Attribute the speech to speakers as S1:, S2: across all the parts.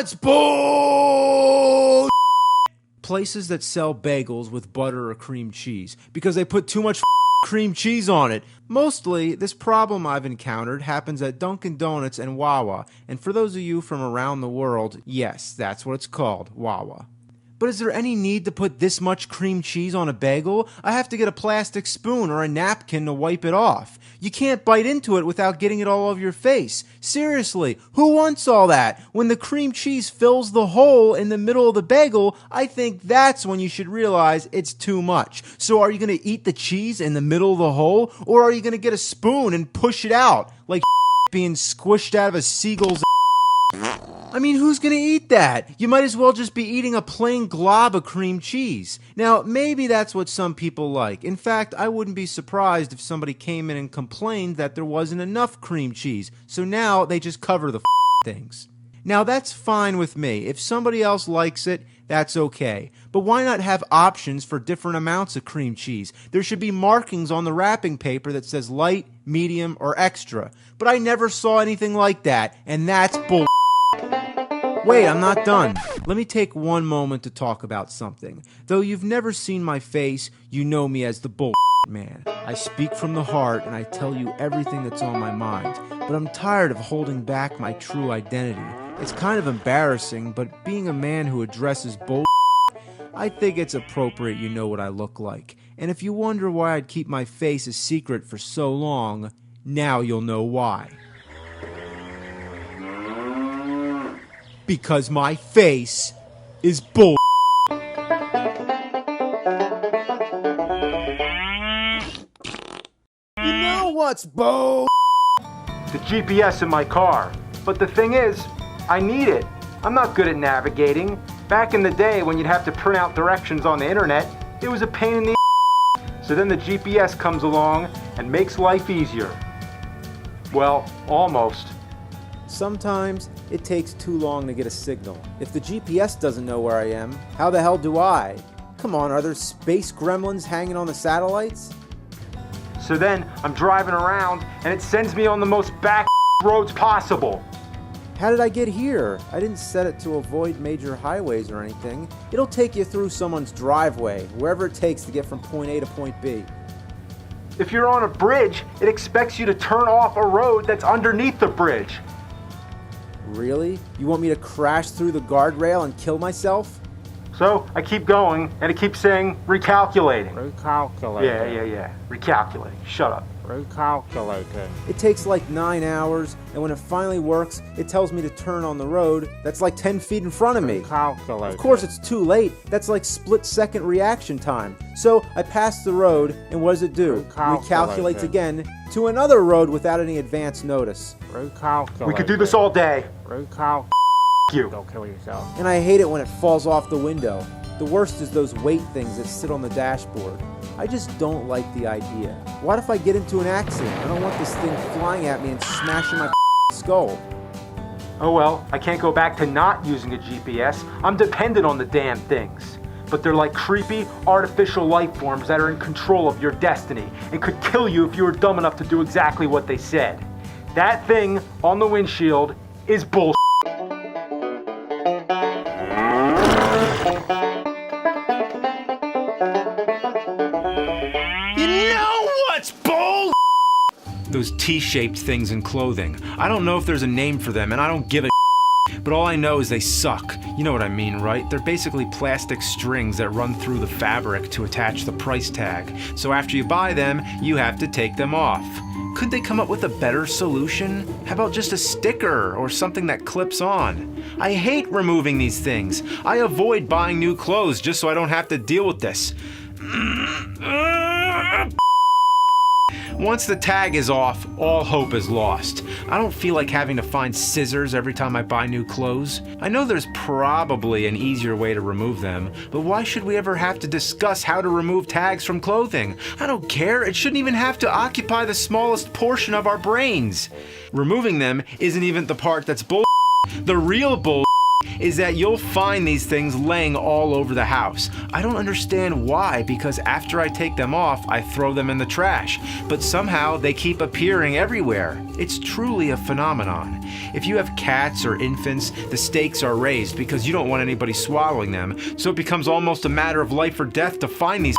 S1: what's bull? Places that sell bagels with butter or cream cheese because they put too much cream cheese on it. Mostly, this problem I've encountered happens at Dunkin' Donuts and Wawa, and for those of you from around the world, yes, that's what it's called, Wawa. But is there any need to put this much cream cheese on a bagel? I have to get a plastic spoon or a napkin to wipe it off. You can't bite into it without getting it all over your face. Seriously, who wants all that? When the cream cheese fills the hole in the middle of the bagel, I think that's when you should realize it's too much. So are you going to eat the cheese in the middle of the hole? Or are you going to get a spoon and push it out like being squished out of a seagull's I mean, who's gonna eat that? You might as well just be eating a plain glob of cream cheese. Now, maybe that's what some people like. In fact, I wouldn't be surprised if somebody came in and complained that there wasn't enough cream cheese, so now they just cover the things. Now, that's fine with me. If somebody else likes it, that's okay. But why not have options for different amounts of cream cheese? There should be markings on the wrapping paper that says light, medium, or extra. But I never saw anything like that, and that's bull. Wait, I'm not done. Let me take one moment to talk about something. Though you've never seen my face, you know me as the bull man. I speak from the heart and I tell you everything that's on my mind. But I'm tired of holding back my true identity. It's kind of embarrassing, but being a man who addresses bull, I think it's appropriate you know what I look like. And if you wonder why I'd keep my face a secret for so long, now you'll know why. Because my face is bull. You know what's bull?
S2: The GPS in my car. But the thing is, I need it. I'm not good at navigating. Back in the day when you'd have to print out directions on the internet, it was a pain in the So then the GPS comes along and makes life easier. Well, almost.
S1: Sometimes it takes too long to get a signal. If the GPS doesn't know where I am, how the hell do I? Come on, are there space gremlins hanging on the satellites?
S2: So then I'm driving around and it sends me on the most back roads possible.
S1: How did I get here? I didn't set it to avoid major highways or anything. It'll take you through someone's driveway, wherever it takes to get from point A to point B.
S2: If you're on a bridge, it expects you to turn off a road that's underneath the bridge.
S1: Really? You want me to crash through the guardrail and kill myself?
S2: So I keep going and it keeps saying recalculating.
S3: Recalculating.
S2: Yeah. Recalculating. Shut up.
S3: Recalculating.
S1: It takes like 9 hours, and when it finally works, it tells me to turn on the road that's like 10 feet in front of me.
S3: Recalculating.
S1: Of course, it's too late. That's like split-second reaction time. So I pass the road, and what does it do? Recalculates again to another road without any advance notice.
S3: Recalculating.
S2: We could do this all day.
S3: Recalculating.
S2: You.
S3: Don't kill yourself.
S1: And I hate it when it falls off the window. The worst is those weight things that sit on the dashboard. I just don't like the idea. What if I get into an accident? I don't want this thing flying at me and smashing my skull.
S2: Oh well, I can't go back to not using a GPS. I'm dependent on the damn things. But they're like creepy, artificial life forms that are in control of your destiny and could kill you if you were dumb enough to do exactly what they said. That thing on the windshield is bullshit.
S4: Those T-shaped things in clothing. I don't know if there's a name for them, and I don't give a but all I know is they suck. You know what I mean, right? They're basically plastic strings that run through the fabric to attach the price tag. So after you buy them, you have to take them off. Could they come up with a better solution? How about just a sticker or something that clips on? I hate removing these things. I avoid buying new clothes just so I don't have to deal with this. Once the tag is off, all hope is lost. I don't feel like having to find scissors every time I buy new clothes. I know there's probably an easier way to remove them, but why should we ever have to discuss how to remove tags from clothing? I don't care. It shouldn't even have to occupy the smallest portion of our brains. Removing them isn't even the part that's bull. The real bull is that you'll find these things laying all over the house. I don't understand why, because after I take them off, I throw them in the trash, but somehow they keep appearing everywhere. It's truly a phenomenon. If you have cats or infants, the stakes are raised because you don't want anybody swallowing them, so it becomes almost a matter of life or death to find these.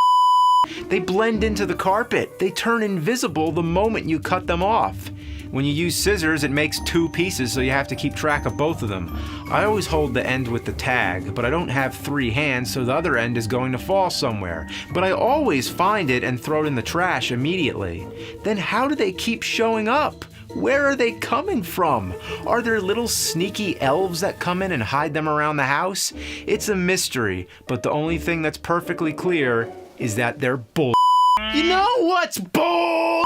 S4: They blend into the carpet. They turn invisible the moment you cut them off. When you use scissors, it makes two pieces, so you have to keep track of both of them. I always hold the end with the tag, but I don't have 3 hands, so the other end is going to fall somewhere. But I always find it and throw it in the trash immediately. Then how do they keep showing up? Where are they coming from? Are there little sneaky elves that come in and hide them around the house? It's a mystery, but the only thing that's perfectly clear is that they're bull. You know what's bull?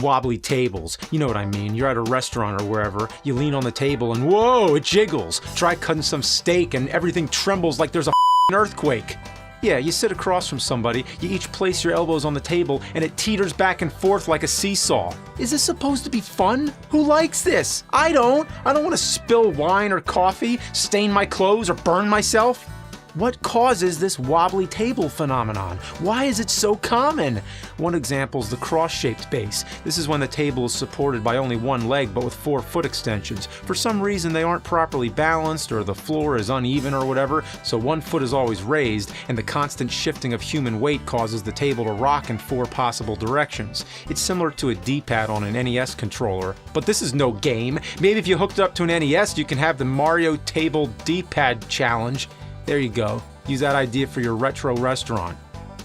S4: Wobbly tables. You know what I mean. You're at a restaurant or wherever, you lean on the table and whoa, it jiggles. Try cutting some steak and everything trembles like there's a earthquake. Yeah, you sit across from somebody, you each place your elbows on the table, and it teeters back and forth like a seesaw. Is this supposed to be fun? Who likes this? I don't. I don't want to spill wine or coffee, stain my clothes, or burn myself. What causes this wobbly table phenomenon? Why is it so common? One example is the cross-shaped base. This is when the table is supported by only one leg but with 4 foot extensions. For some reason they aren't properly balanced or the floor is uneven or whatever, so one foot is always raised and the constant shifting of human weight causes the table to rock in 4 possible directions. It's similar to a D-pad on an NES controller, but this is no game. Maybe if you hooked it up to an NES you can have the Mario Table D-pad challenge. There you go. Use that idea for your retro restaurant.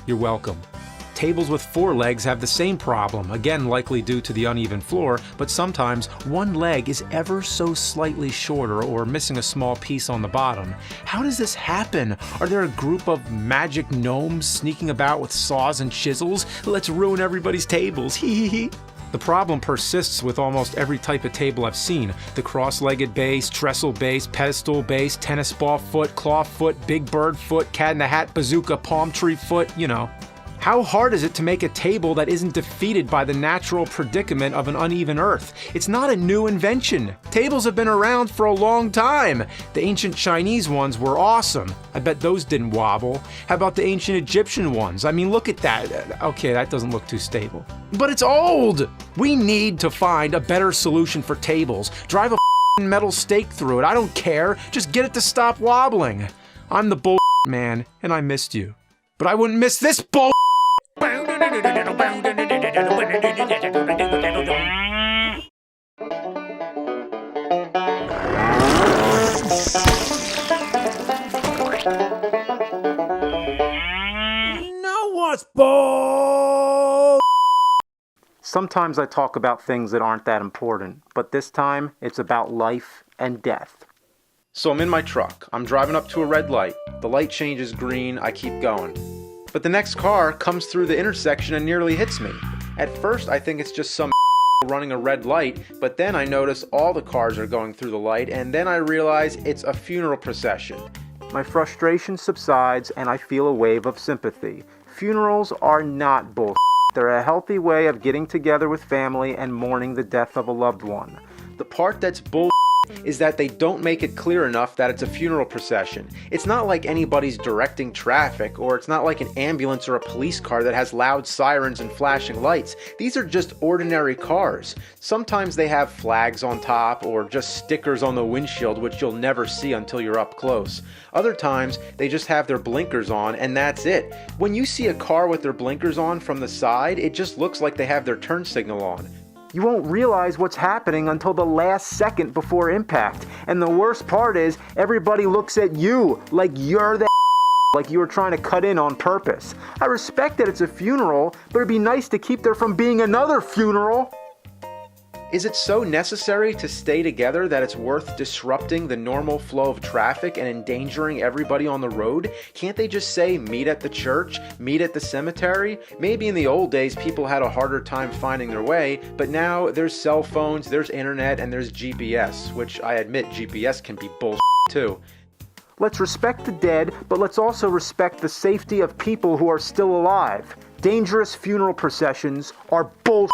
S4: You're welcome. Tables with 4 legs have the same problem, again likely due to the uneven floor, but sometimes one leg is ever so slightly shorter or missing a small piece on the bottom. How does this happen? Are there a group of magic gnomes sneaking about with saws and chisels? Let's ruin everybody's tables, hee hee hee. The problem persists with almost every type of table I've seen. The cross-legged base, trestle base, pedestal base, tennis ball foot, claw foot, big bird foot, cat in the hat, bazooka, palm tree foot, you know. How hard is it to make a table that isn't defeated by the natural predicament of an uneven earth? It's not a new invention. Tables have been around for a long time. The ancient Chinese ones were awesome. I bet those didn't wobble. How about the ancient Egyptian ones? I mean, look at that. Okay, that doesn't look too stable. But it's old! We need to find a better solution for tables. Drive a metal stake through it. I don't care. Just get it to stop wobbling. I'm the bull man, and I missed you. But I wouldn't miss this bull.
S2: Sometimes I talk about things that aren't that important, but this time it's about life and death.
S1: So I'm in my truck. I'm driving up to a red light. The light changes green. I keep going. But the next car comes through the intersection and nearly hits me. At first, I think it's just some running a red light, but then I notice all the cars are going through the light, and then I realize it's a funeral procession.
S2: My frustration subsides, and I feel a wave of sympathy. Funerals are not bullshit. They're a healthy way of getting together with family and mourning the death of a loved one.
S1: The part that's bull is that they don't make it clear enough that it's a funeral procession. It's not like anybody's directing traffic, or it's not like an ambulance or a police car that has loud sirens and flashing lights. These are just ordinary cars. Sometimes they have flags on top or just stickers on the windshield, which you'll never see until you're up close. Other times they just have their blinkers on and that's it. When you see a car with their blinkers on from the side, it just looks like they have their turn signal on.
S2: You won't realize what's happening until the last second before impact. And the worst part is, everybody looks at you like you're the like you were trying to cut in on purpose. I respect that it's a funeral, but it'd be nice to keep there from being another funeral.
S1: Is it so necessary to stay together that it's worth disrupting the normal flow of traffic and endangering everybody on the road? Can't they just say meet at the church, meet at the cemetery? Maybe in the old days people had a harder time finding their way, but now there's cell phones, there's internet, and there's GPS, which I admit GPS can be bullshit too.
S2: Let's respect the dead, but let's also respect the safety of people who are still alive. Dangerous funeral processions are bullshit.